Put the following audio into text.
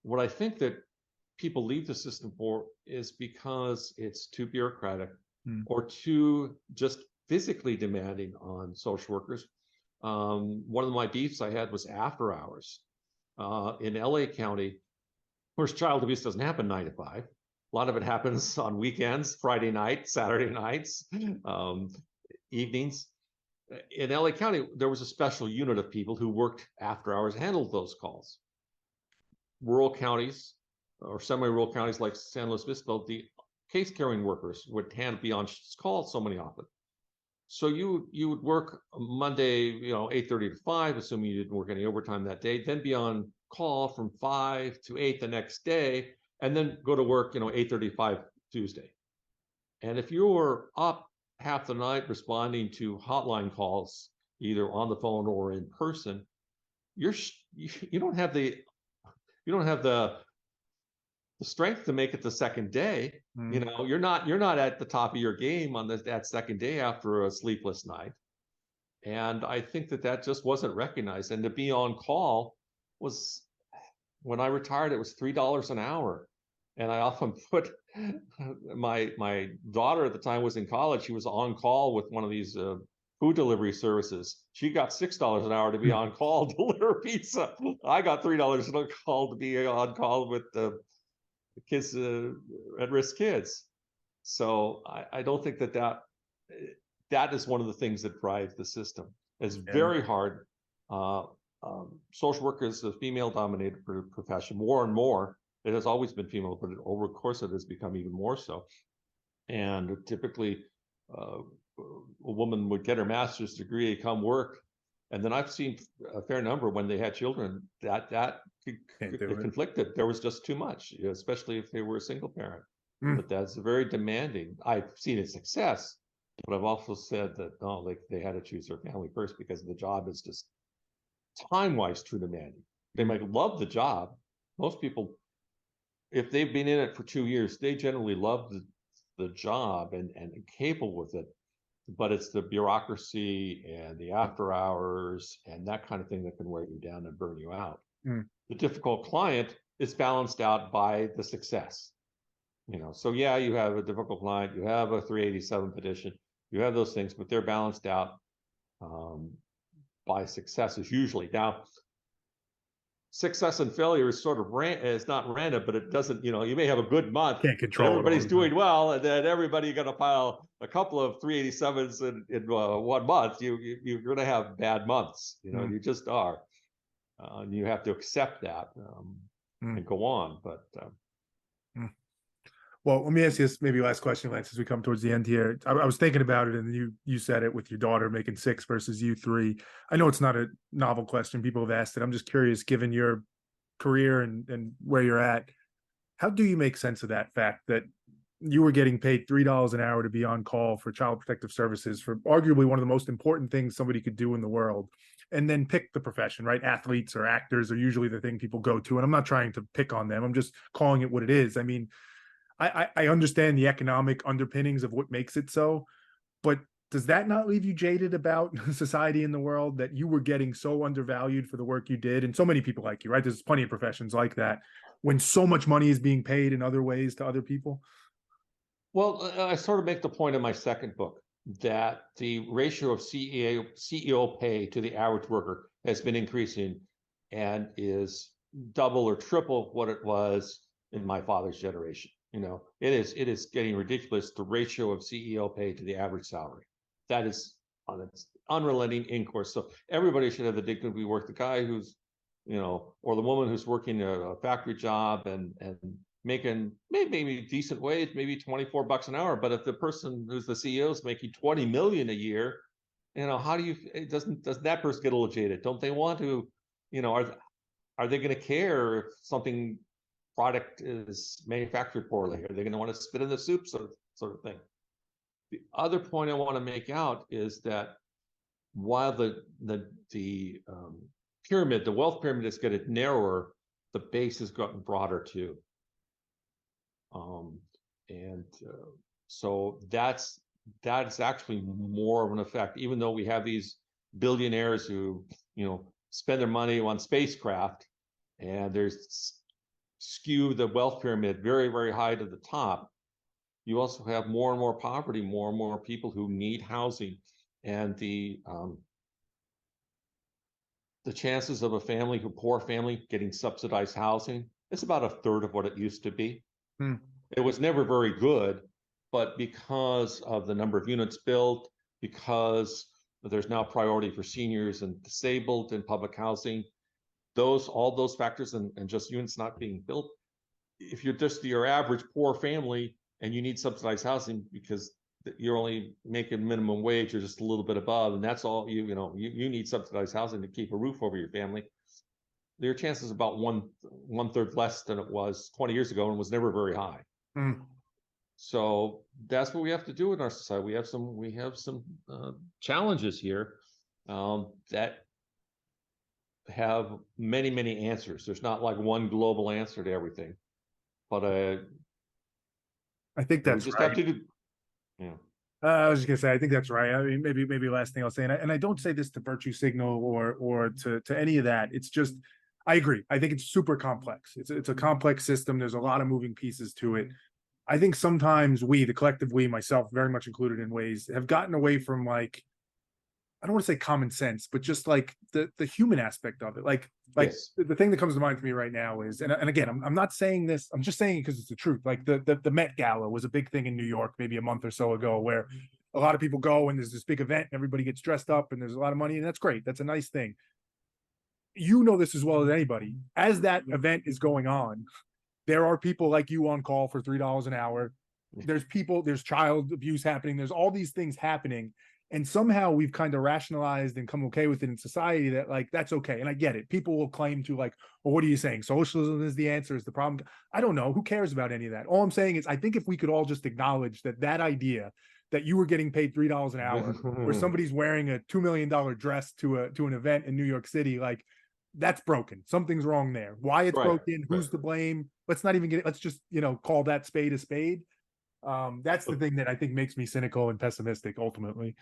what I think that people leave the system for is because it's too bureaucratic or too just physically demanding on social workers. One of my beefs I had was after hours. In LA County, of course, child abuse doesn't happen 9 to 5. A lot of it happens on weekends, Friday night, Saturday nights, evenings. In LA County, there was a special unit of people who worked after hours, handled those calls. Rural counties or semi-rural counties like San Luis Obispo, the case carrying workers would be on call so many often. So you would work Monday, 8:30 to 5, assuming you didn't work any overtime that day, then be on call from 5 to 8 the next day, and then go to work, 8:30 to 5 Tuesday. And if you were up half the night responding to hotline calls, either on the phone or in person, you don't have the strength to make it the second day. You're not at the top of your game on that second day after a sleepless night. And I think that just wasn't recognized. And to be on call was, when I retired, it was $3 an hour. And I often put my daughter at the time was in college. She was on call with one of these food delivery services. She got $6 an hour to be on call, deliver pizza. I got $3 an hour to be on call with the kids, at-risk kids. So I don't think that is one of the things that drives the system. It's very hard. Social work is a female-dominated profession, more and more. It has always been female, but over the course it has become even more so. And typically, a woman would get her master's degree, come work, and then I've seen a fair number when they had children that it conflicted. There was just too much, especially if they were a single parent. But that's very demanding. I've seen a success, but I've also said that they had to choose their family first because the job is just time-wise too demanding. They might love the job. Most people, if they've been in it for 2 years, they generally love the job and capable with it. But it's the bureaucracy and the after hours and that kind of thing that can wear you down and burn you out. The difficult client is balanced out by the success. So yeah, you have a difficult client, you have a 387 petition, you have those things, but they're balanced out by successes usually. Now, success and failure is sort of is not random, but it doesn't, you may have a good month. Can't control everybody's doing well, and then everybody got to file a couple of 387s in 1 month. You're going to have bad months. You just are. And you have to accept that and go on. But well, let me ask you this maybe last question, Lance, as we come towards the end here. I was thinking about it, and you said it with your daughter making 6 versus you 3. I know it's not a novel question. People have asked it. I'm just curious, given your career and where you're at, how do you make sense of that fact that you were getting paid $3 an hour to be on call for Child Protective Services for arguably one of the most important things somebody could do in the world, and then pick the profession, right? Athletes or actors are usually the thing people go to. And I'm not trying to pick on them. I'm just calling it what it is. I mean, I understand the economic underpinnings of what makes it so, but does that not leave you jaded about society in the world, that you were getting so undervalued for the work you did? And so many people like you, right? There's plenty of professions like that, when so much money is being paid in other ways to other people. Well, I sort of make the point in my second book that the ratio of CEO pay to the average worker has been increasing and is double or triple what it was in my father's generation. It is getting ridiculous, the ratio of CEO pay to the average salary. That is on its unrelenting course. So everybody should have the dignity to work. The guy who's, or the woman who's working a factory job and making maybe decent wage, maybe $24 an hour. But if the person who's the CEO is making $20 million a year, how do you? Doesn't that person get a little jaded? Don't they want to? Are they going to care if something product is manufactured poorly? Are they going to want to spit in the soup, sort of thing? The other point I want to make out is that while the pyramid, the wealth pyramid, is getting narrower, the base has gotten broader too. So that's actually more of an effect, even though we have these billionaires who spend their money on spacecraft, and there's skew the wealth pyramid very, very high to the top, you also have more and more poverty, more and more people who need housing, and the chances of a family, a poor family, getting subsidized housing is about a third of what it used to be. Hmm. It was never very good, but because of the number of units built, because there's now priority for seniors and disabled in public housing, all those factors, and just units not being built, if you're just your average poor family and you need subsidized housing because you're only making minimum wage or just a little bit above, and that's all you need subsidized housing to keep a roof over your family, your chances about one third less than it was 20 years ago, and was never very high. Hmm. So that's what we have to do in our society. We have some challenges here that have many, many answers. There's not like one global answer to everything, but I think we that's just right. have to do. Yeah. I was just gonna say, I think that's right. I mean, maybe last thing I'll say, and I don't say this to virtue signal or to any of that. It's just, I agree. I think it's super complex. It's a complex system. There's a lot of moving pieces to it. I think sometimes we, the collective we, myself very much included in ways, have gotten away from, like, I don't want to say common sense, but just like the human aspect of it. Like Yes. the thing that comes to mind for me right now is, and again, I'm not saying this, I'm just saying it because it's the truth. Like the Met Gala was a big thing in New York maybe a month or so ago, where a lot of people go and there's this big event and everybody gets dressed up and there's a lot of money, and that's great. That's a nice thing. You know this as well as anybody. As that event is going on, there are people like you on call for $3 an hour. There's child abuse happening. There's all these things happening. And somehow we've kind of rationalized and come okay with it in society that, like, that's okay. And I get it. People will claim to, like, well, what are you saying? Socialism is the answer, is the problem. I don't know. Who cares about any of that? All I'm saying is, I think if we could all just acknowledge that idea that you were getting paid $3 an hour, or somebody's wearing a $2 million dress to an event in New York City, like, that's broken. Something's wrong there. Why it's broken, who's to blame? Let's not even get it. Let's just, call that spade a spade. That's the thing that I think makes me cynical and pessimistic ultimately.